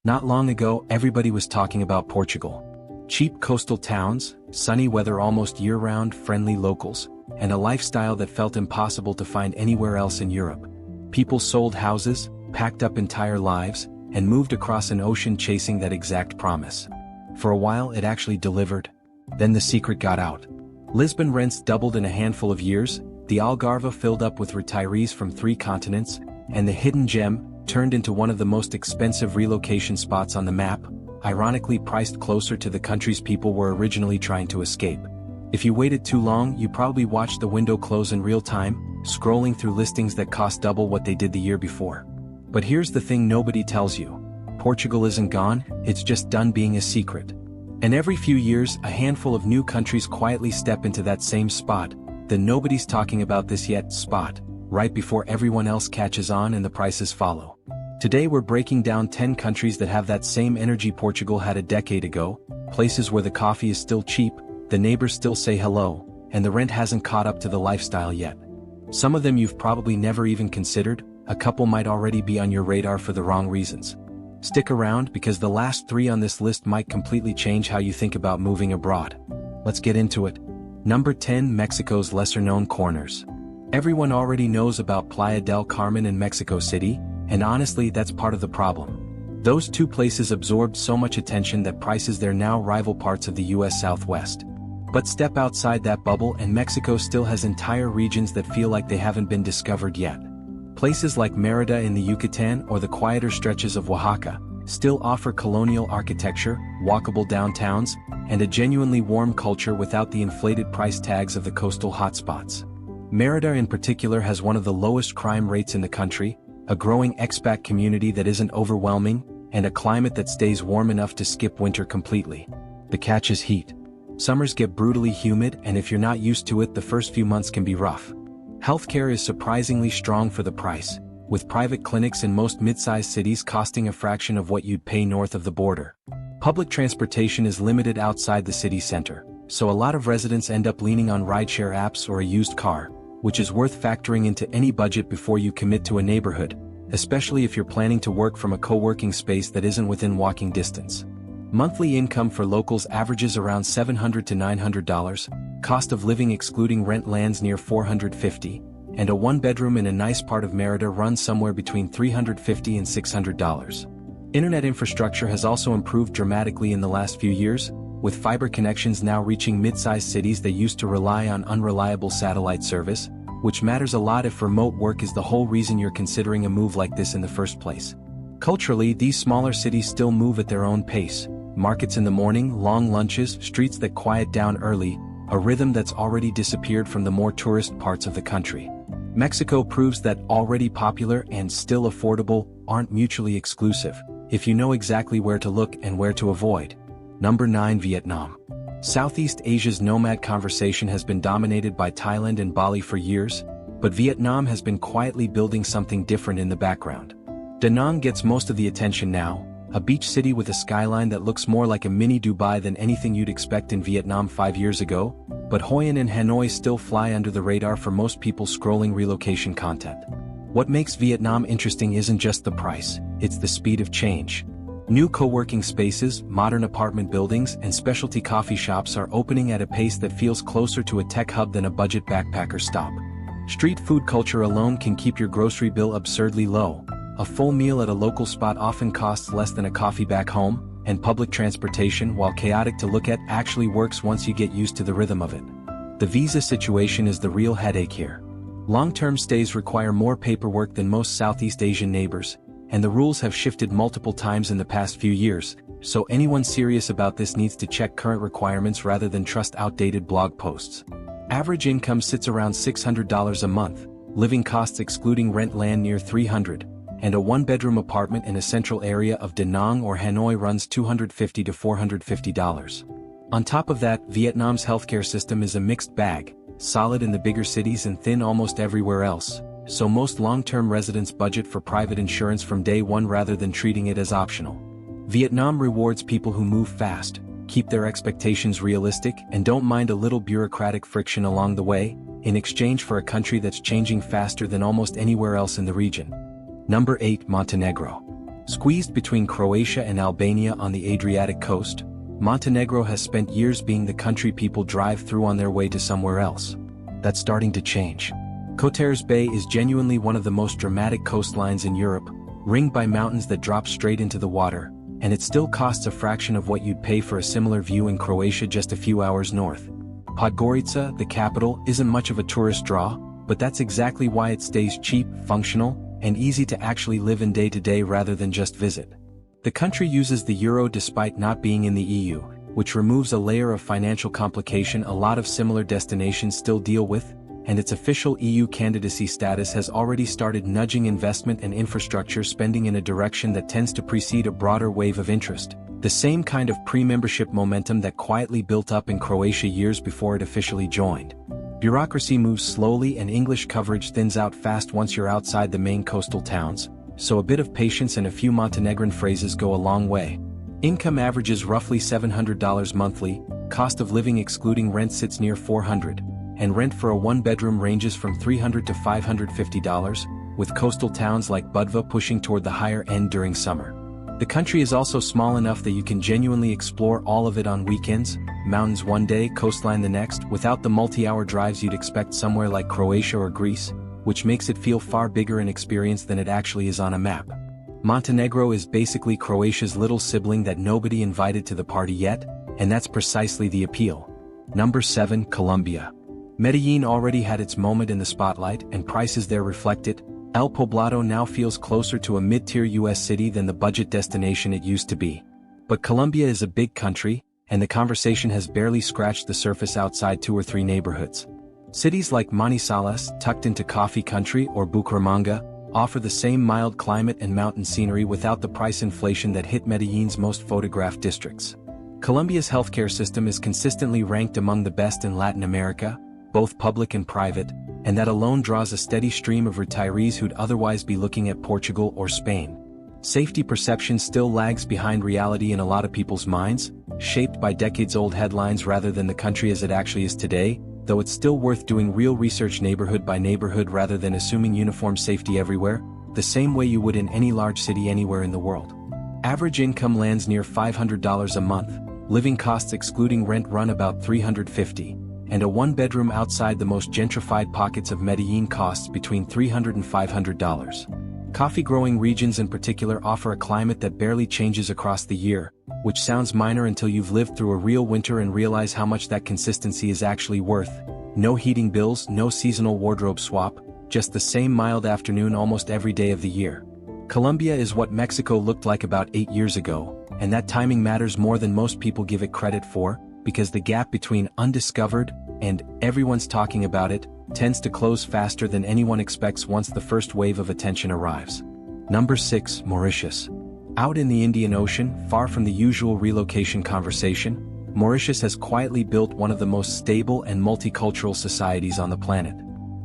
Not long ago, everybody was talking about Portugal. Cheap coastal towns, sunny weather almost year-round, friendly locals, and a lifestyle that felt impossible to find anywhere else in Europe. People sold houses, packed up entire lives, and moved across an ocean chasing that exact promise. For a while it actually delivered. Then the secret got out. Lisbon rents doubled in a handful of years, the Algarve filled up with retirees from 3 continents, and the hidden gem turned into one of the most expensive relocation spots on the map, ironically priced closer to the countries people were originally trying to escape. If you waited too long, you probably watched the window close in real time, scrolling through listings that cost double what they did the year before. But here's the thing nobody tells you. Portugal isn't gone, it's just done being a secret. And every few years, a handful of new countries quietly step into that same spot, the nobody's talking about this yet spot, right before everyone else catches on and the prices follow. Today we're breaking down 10 countries that have that same energy Portugal had a decade ago, places where the coffee is still cheap, the neighbors still say hello, and the rent hasn't caught up to the lifestyle yet. Some of them you've probably never even considered, a couple might already be on your radar for the wrong reasons. Stick around because the last 3 on this list might completely change how you think about moving abroad. Let's get into it. Number 10, Mexico's lesser-known corners. Everyone already knows about Playa del Carmen and Mexico City, and honestly that's part of the problem. Those 2 places absorbed so much attention that prices there now rival parts of the US Southwest. But step outside that bubble and Mexico still has entire regions that feel like they haven't been discovered yet. Places like Mérida in the Yucatan or the quieter stretches of Oaxaca still offer colonial architecture, walkable downtowns, and a genuinely warm culture without the inflated price tags of the coastal hotspots. Mérida in particular has one of the lowest crime rates in the country, a growing expat community that isn't overwhelming, and a climate that stays warm enough to skip winter completely. The catch is heat. Summers get brutally humid, and if you're not used to it, the first few months can be rough. Healthcare is surprisingly strong for the price, with private clinics in most mid-sized cities costing a fraction of what you'd pay north of the border. Public transportation is limited outside the city center, so a lot of residents end up leaning on rideshare apps or a used car, which is worth factoring into any budget before you commit to a neighborhood, especially if you're planning to work from a co-working space that isn't within walking distance. Monthly income for locals averages around $700 to $900, cost of living excluding rent lands near $450, and a 1-bedroom in a nice part of Mérida runs somewhere between $350 and $600. Internet infrastructure has also improved dramatically in the last few years, with fiber connections now reaching mid-sized cities that used to rely on unreliable satellite service, which matters a lot if remote work is the whole reason you're considering a move like this in the first place. Culturally, these smaller cities still move at their own pace. Markets in the morning, long lunches, streets that quiet down early, a rhythm that's already disappeared from the more tourist parts of the country. Mexico proves that already popular and still affordable aren't mutually exclusive, if you know exactly where to look and where to avoid. Number 9, Vietnam. Southeast Asia's nomad conversation has been dominated by Thailand and Bali for years, but Vietnam has been quietly building something different in the background. Da Nang gets most of the attention now, a beach city with a skyline that looks more like a mini Dubai than anything you'd expect in Vietnam 5 years ago, but Hoi An and Hanoi still fly under the radar for most people scrolling relocation content. What makes Vietnam interesting isn't just the price, it's the speed of change. New co-working spaces, modern apartment buildings, and specialty coffee shops are opening at a pace that feels closer to a tech hub than a budget backpacker stop. Street food culture alone can keep your grocery bill absurdly low. A full meal at a local spot often costs less than a coffee back home, and public transportation, while chaotic to look at, actually works once you get used to the rhythm of it. The visa situation is the real headache here. Long-term stays require more paperwork than most Southeast Asian neighbors, and the rules have shifted multiple times in the past few years, so anyone serious about this needs to check current requirements rather than trust outdated blog posts. Average income sits around $600 a month, living costs excluding rent land near $300, and a 1-bedroom apartment in a central area of Da Nang or Hanoi runs $250 to $450. On top of that, Vietnam's healthcare system is a mixed bag, solid in the bigger cities and thin almost everywhere else, so most long-term residents budget for private insurance from day one rather than treating it as optional. Vietnam rewards people who move fast, keep their expectations realistic, and don't mind a little bureaucratic friction along the way, in exchange for a country that's changing faster than almost anywhere else in the region. Number 8, Montenegro. Squeezed between Croatia and Albania on the Adriatic coast, Montenegro has spent years being the country people drive through on their way to somewhere else. That's starting to change. Kotar's Bay is genuinely one of the most dramatic coastlines in Europe, ringed by mountains that drop straight into the water, and it still costs a fraction of what you'd pay for a similar view in Croatia just a few hours north. Podgorica, the capital, isn't much of a tourist draw, but that's exactly why it stays cheap, functional, and easy to actually live in day to day rather than just visit. The country uses the euro despite not being in the EU, which removes a layer of financial complication a lot of similar destinations still deal with, and its official EU candidacy status has already started nudging investment and infrastructure spending in a direction that tends to precede a broader wave of interest, the same kind of pre-membership momentum that quietly built up in Croatia years before it officially joined. Bureaucracy moves slowly and English coverage thins out fast once you're outside the main coastal towns, so a bit of patience and a few Montenegrin phrases go a long way. Income averages roughly $700 monthly, cost of living excluding rent sits near $400, and rent for a one-bedroom ranges from $300 to $550, with coastal towns like Budva pushing toward the higher end during summer. The country is also small enough that you can genuinely explore all of it on weekends, mountains one day, coastline the next, without the multi-hour drives you'd expect somewhere like Croatia or Greece, which makes it feel far bigger in experience than it actually is on a map. Montenegro is basically Croatia's little sibling that nobody invited to the party yet, and that's precisely the appeal. Number 7, Colombia. Medellin already had its moment in the spotlight and prices there reflect it. El Poblado now feels closer to a mid-tier US city than the budget destination it used to be. But Colombia is a big country, and the conversation has barely scratched the surface outside 2 or 3 neighborhoods. Cities like Manizales, tucked into coffee country, or Bucaramanga, offer the same mild climate and mountain scenery without the price inflation that hit Medellin's most photographed districts. Colombia's healthcare system is consistently ranked among the best in Latin America, both public and private, and that alone draws a steady stream of retirees who'd otherwise be looking at Portugal or Spain. Safety perception still lags behind reality in a lot of people's minds, shaped by decades-old headlines rather than the country as it actually is today, though it's still worth doing real research neighborhood by neighborhood rather than assuming uniform safety everywhere, the same way you would in any large city anywhere in the world. Average income lands near $500 a month, living costs excluding rent run about $350. And a one-bedroom outside the most gentrified pockets of Medellin costs between $300 and $500. Coffee-growing regions in particular offer a climate that barely changes across the year, which sounds minor until you've lived through a real winter and realize how much that consistency is actually worth. No heating bills, no seasonal wardrobe swap, just the same mild afternoon almost every day of the year. Colombia is what Mexico looked like about 8 years ago, and that timing matters more than most people give it credit for, because the gap between undiscovered and everyone's talking about it tends to close faster than anyone expects once the first wave of attention arrives. Number 6, Mauritius. Out in the Indian Ocean, far from the usual relocation conversation, Mauritius has quietly built one of the most stable and multicultural societies on the planet.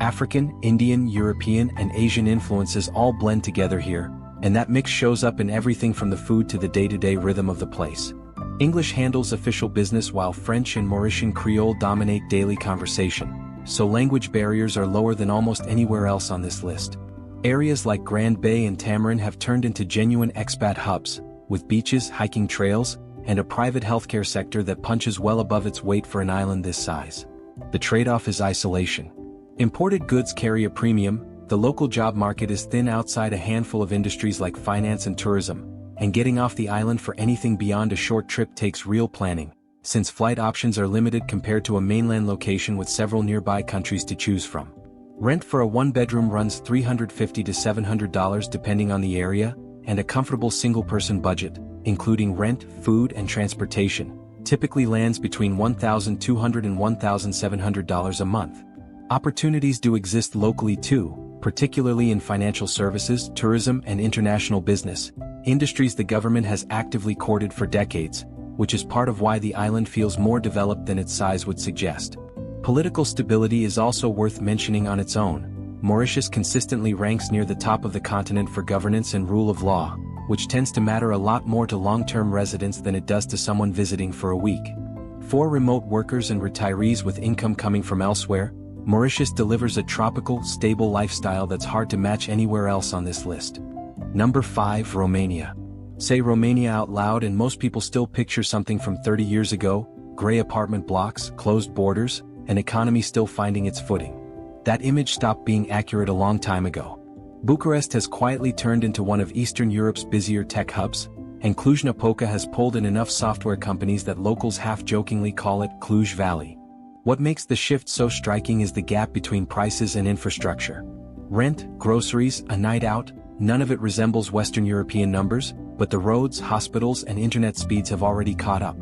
African, Indian, European, and Asian influences all blend together here, and that mix shows up in everything from the food to the day-to-day rhythm of the place. English handles official business while French and Mauritian Creole dominate daily conversation, so language barriers are lower than almost anywhere else on this list. Areas like Grand Bay and Tamarin have turned into genuine expat hubs, with beaches, hiking trails, and a private healthcare sector that punches well above its weight for an island this size. The trade-off is isolation. Imported goods carry a premium, the local job market is thin outside a handful of industries like finance and tourism, and getting off the island for anything beyond a short trip takes real planning, since flight options are limited compared to a mainland location with several nearby countries to choose from. Rent for a one-bedroom runs $350 to $700 depending on the area, and a comfortable single-person budget, including rent, food, and transportation, typically lands between $1,200 and $1,700 a month. Opportunities do exist locally too, particularly in financial services, tourism, and international business, industries the government has actively courted for decades, which is part of why the island feels more developed than its size would suggest. Political stability is also worth mentioning on its own. Mauritius consistently ranks near the top of the continent for governance and rule of law, which tends to matter a lot more to long-term residents than it does to someone visiting for a week. For remote workers and retirees with income coming from elsewhere, Mauritius delivers a tropical, stable lifestyle that's hard to match anywhere else on this list. Number 5. Romania. Say Romania out loud and most people still picture something from 30 years ago: gray apartment blocks, closed borders, an economy still finding its footing. That image stopped being accurate a long time ago. Bucharest has quietly turned into one of Eastern Europe's busier tech hubs, and Cluj-Napoca has pulled in enough software companies that locals half-jokingly call it Cluj Valley. What makes the shift so striking is the gap between prices and infrastructure. Rent, groceries, a night out, none of it resembles Western European numbers, but the roads, hospitals, and internet speeds have already caught up.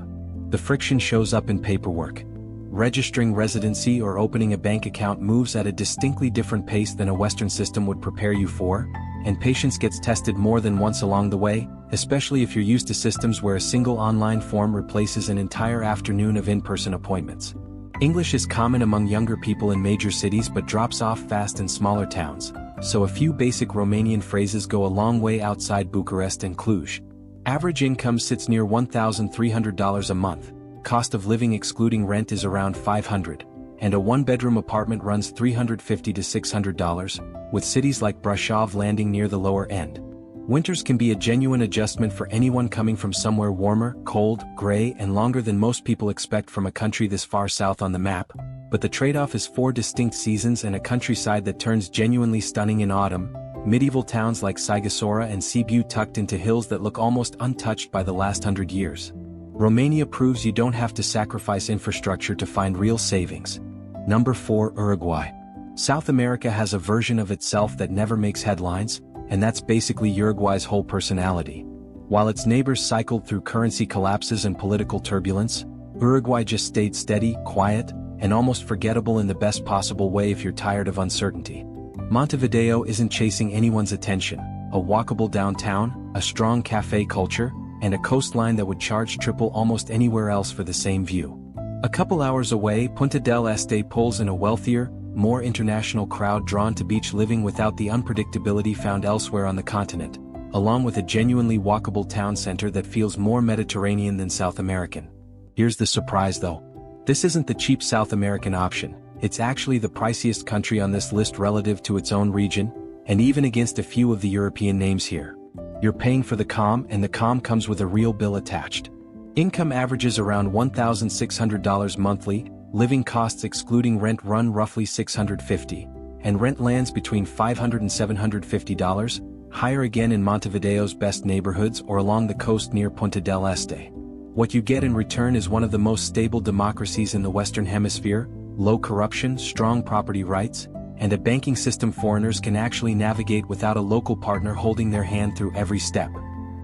The friction shows up in paperwork. Registering residency or opening a bank account moves at a distinctly different pace than a Western system would prepare you for, and patience gets tested more than once along the way, especially if you're used to systems where a single online form replaces an entire afternoon of in-person appointments. English is common among younger people in major cities but drops off fast in smaller towns, so a few basic Romanian phrases go a long way outside Bucharest and Cluj. Average income sits near $1,300 a month, cost of living excluding rent is around $500, and a one-bedroom apartment runs $350 to $600, with cities like Brașov landing near the lower end. Winters can be a genuine adjustment for anyone coming from somewhere warmer, cold, gray, and longer than most people expect from a country this far south on the map, but the trade-off is 4 distinct seasons and a countryside that turns genuinely stunning in autumn, medieval towns like Sighisoara and Sibiu tucked into hills that look almost untouched by the last 100 years. Romania proves you don't have to sacrifice infrastructure to find real savings. Number 4. Uruguay. South America has a version of itself that never makes headlines, and that's basically Uruguay's whole personality. While its neighbors cycled through currency collapses and political turbulence, Uruguay just stayed steady, quiet, and almost forgettable in the best possible way if you're tired of uncertainty. Montevideo isn't chasing anyone's attention: a walkable downtown, a strong cafe culture, and a coastline that would charge triple almost anywhere else for the same view. A couple hours away, Punta del Este pulls in a wealthier, more international crowd drawn to beach living without the unpredictability found elsewhere on the continent, along with a genuinely walkable town center that feels more Mediterranean than South American. Here's the surprise though. This isn't the cheap South American option, it's actually the priciest country on this list relative to its own region, and even against a few of the European names here. You're paying for the calm, and the calm comes with a real bill attached. Income averages around $1,600 monthly, living costs excluding rent run roughly $650, and rent lands between $500 and $750, higher again in Montevideo's best neighborhoods or along the coast near Punta del Este. What you get in return is one of the most stable democracies in the Western Hemisphere, low corruption, strong property rights, and a banking system foreigners can actually navigate without a local partner holding their hand through every step.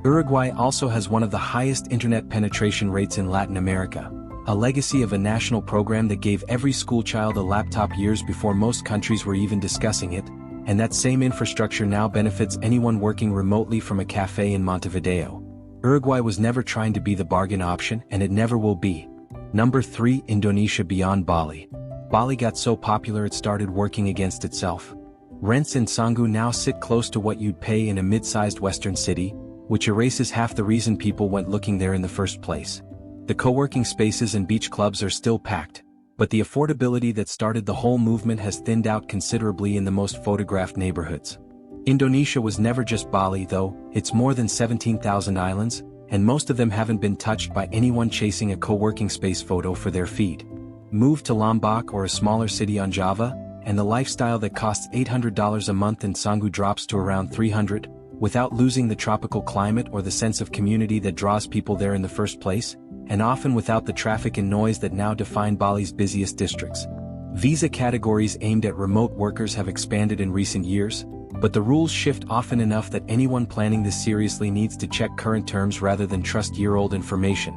Uruguay also has one of the highest internet penetration rates in Latin America, a legacy of a national program that gave every schoolchild a laptop years before most countries were even discussing it, and that same infrastructure now benefits anyone working remotely from a cafe in Montevideo. Uruguay was never trying to be the bargain option, and it never will be. Number 3. Indonesia beyond Bali. Bali got so popular it started working against itself. Rents in Canggu now sit close to what you'd pay in a mid-sized Western city, which erases half the reason people went looking there in the first place. The co-working spaces and beach clubs are still packed, but the affordability that started the whole movement has thinned out considerably in the most photographed neighborhoods. Indonesia was never just Bali though, it's more than 17,000 islands, and most of them haven't been touched by anyone chasing a co-working space photo for their feed. Move to Lombok or a smaller city on Java, and the lifestyle that costs $800 a month in Canggu drops to around $300, without losing the tropical climate or the sense of community that draws people there in the first place, and often without the traffic and noise that now define Bali's busiest districts. Visa categories aimed at remote workers have expanded in recent years, but the rules shift often enough that anyone planning this seriously needs to check current terms rather than trust year-old information.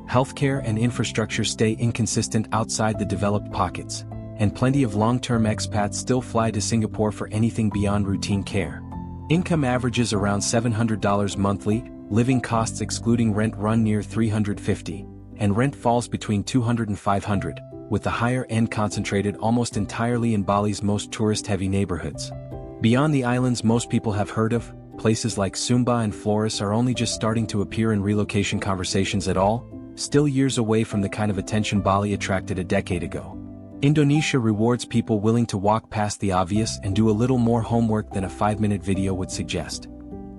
Healthcare and infrastructure stay inconsistent outside the developed pockets, and plenty of long-term expats still fly to Singapore for anything beyond routine care. Income averages around $700 monthly, living costs excluding rent run near $350, and rent falls between $200 and $500, with the higher end concentrated almost entirely in Bali's most tourist-heavy neighborhoods. Beyond the islands most people have heard of, places like Sumba and Flores are only just starting to appear in relocation conversations at all, still years away from the kind of attention Bali attracted a decade ago. Indonesia rewards people willing to walk past the obvious and do a little more homework than a 5-minute video would suggest.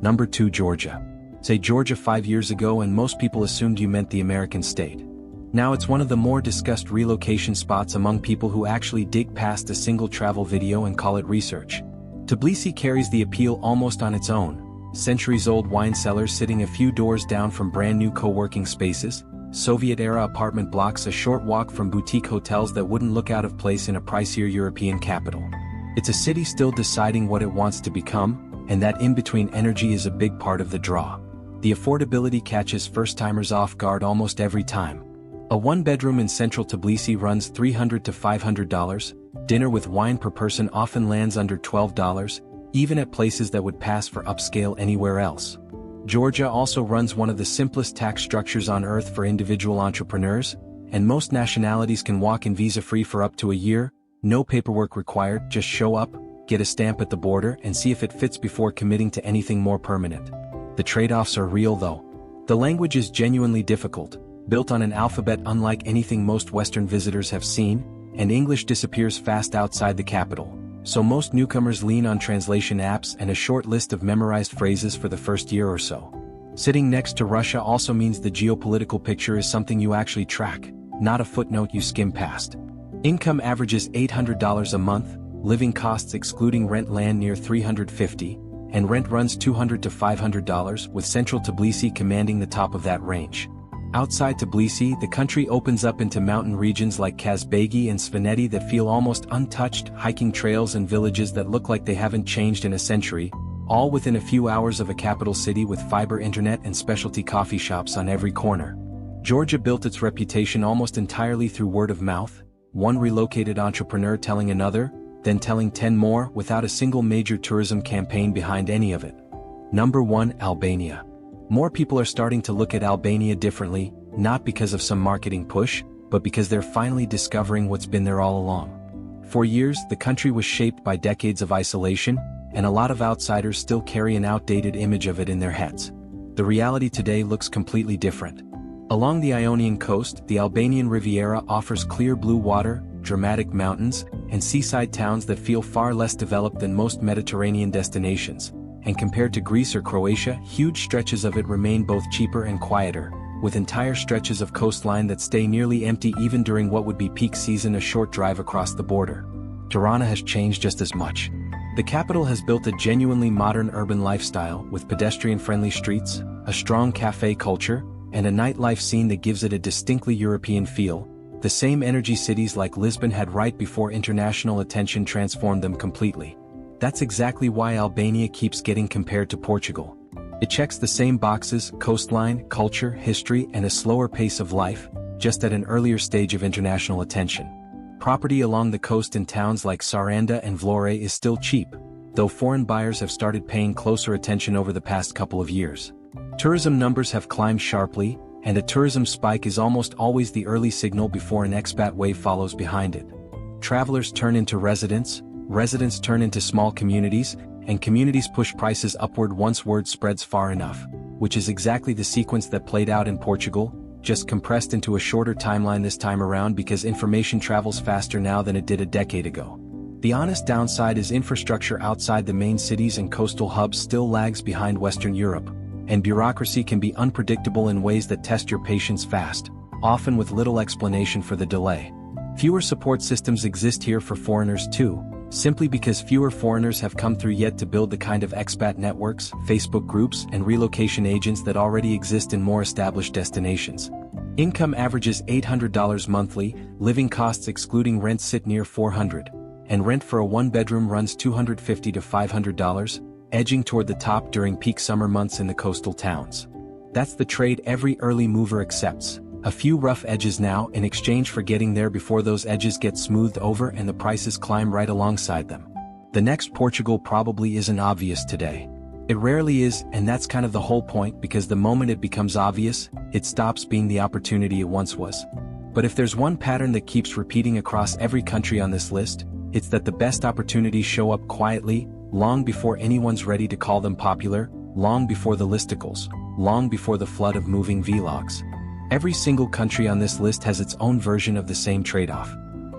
Number 2, Georgia. Say Georgia 5 years ago and most people assumed you meant the American state. Now it's one of the more discussed relocation spots among people who actually dig past a single travel video and call it research. Tbilisi carries the appeal almost on its own. Centuries-old wine cellars sitting a few doors down from brand-new co-working spaces, Soviet-era apartment blocks a short walk from boutique hotels that wouldn't look out of place in a pricier European capital. It's a city still deciding what it wants to become, and that in-between energy is a big part of the draw. The affordability catches first-timers off guard almost every time. A one-bedroom in central Tbilisi runs $300 to $500, dinner with wine per person often lands under $12, even at places that would pass for upscale anywhere else. Georgia also runs one of the simplest tax structures on earth for individual entrepreneurs, and most nationalities can walk in visa-free for up to a year, no paperwork required, just show up, get a stamp at the border and see if it fits before committing to anything more permanent. The trade-offs are real though. The language is genuinely difficult, built on an alphabet unlike anything most Western visitors have seen, and English disappears fast outside the capital, so most newcomers lean on translation apps and a short list of memorized phrases for the first year or so. Sitting next to Russia also means the geopolitical picture is something you actually track, not a footnote you skim past. Income averages $800 a month, living costs excluding rent land near $350, and rent runs $200 to $500, with central Tbilisi commanding the top of that range. Outside Tbilisi, the country opens up into mountain regions like Kazbegi and Svaneti that feel almost untouched, hiking trails and villages that look like they haven't changed in a century, all within a few hours of a capital city with fiber internet and specialty coffee shops on every corner. Georgia built its reputation almost entirely through word of mouth, one relocated entrepreneur telling another, then telling 10 more without a single major tourism campaign behind any of it. Number 1, Albania. More people are starting to look at Albania differently, not because of some marketing push, but because they're finally discovering what's been there all along. For years, the country was shaped by decades of isolation, and a lot of outsiders still carry an outdated image of it in their heads. The reality today looks completely different. Along the Ionian coast, the Albanian Riviera offers clear blue water, dramatic mountains, and seaside towns that feel far less developed than most Mediterranean destinations. And compared to Greece or Croatia, huge stretches of it remain both cheaper and quieter, with entire stretches of coastline that stay nearly empty even during what would be peak season, a short drive across the border. Tirana has changed just as much. The capital has built a genuinely modern urban lifestyle with pedestrian-friendly streets, a strong cafe culture, and a nightlife scene that gives it a distinctly European feel, the same energy cities like Lisbon had right before international attention transformed them completely. That's exactly why Albania keeps getting compared to Portugal. It checks the same boxes: coastline, culture, history, and a slower pace of life, just at an earlier stage of international attention. Property along the coast in towns like Saranda and Vlore is still cheap, though foreign buyers have started paying closer attention over the past couple of years. Tourism numbers have climbed sharply, and a tourism spike is almost always the early signal before an expat wave follows behind it. Travelers turn into residents, residents turn into small communities, and communities push prices upward once word spreads far enough, which is exactly the sequence that played out in Portugal, just compressed into a shorter timeline this time around because information travels faster now than it did a decade ago. The honest downside is infrastructure outside the main cities and coastal hubs still lags behind Western Europe, and bureaucracy can be unpredictable in ways that test your patience fast, often with little explanation for the delay. Fewer support systems exist here for foreigners too, simply because fewer foreigners have come through yet to build the kind of expat networks, Facebook groups, and relocation agents that already exist in more established destinations. Income averages $800 monthly, living costs excluding rent sit near $400, and rent for a one-bedroom runs $250 to $500, edging toward the top during peak summer months in the coastal towns. That's the trade every early mover accepts. A few rough edges now in exchange for getting there before those edges get smoothed over and the prices climb right alongside them. The next Portugal probably isn't obvious today. It rarely is, and that's kind of the whole point, because the moment it becomes obvious, it stops being the opportunity it once was. But if there's one pattern that keeps repeating across every country on this list, it's that the best opportunities show up quietly, long before anyone's ready to call them popular, long before the listicles, long before the flood of moving vlogs. Every single country on this list has its own version of the same trade-off.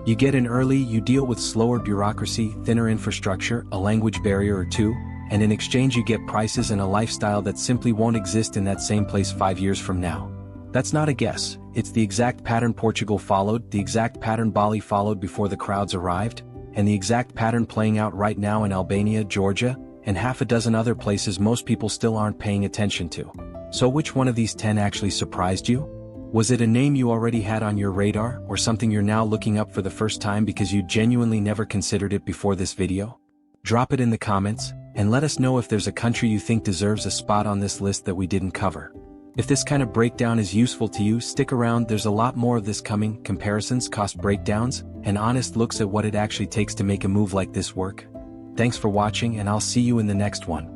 You get in early, you deal with slower bureaucracy, thinner infrastructure, a language barrier or two, and in exchange you get prices and a lifestyle that simply won't exist in that same place 5 years from now. That's not a guess, it's the exact pattern Portugal followed, the exact pattern Bali followed before the crowds arrived, and the exact pattern playing out right now in Albania, Georgia, and half a dozen other places most people still aren't paying attention to. So which one of these 10 actually surprised you? Was it a name you already had on your radar, or something you're now looking up for the first time because you genuinely never considered it before this video? Drop it in the comments, and let us know if there's a country you think deserves a spot on this list that we didn't cover. If this kind of breakdown is useful to you, stick around, there's a lot more of this coming, comparisons, cost breakdowns, and honest looks at what it actually takes to make a move like this work. Thanks for watching, and I'll see you in the next one.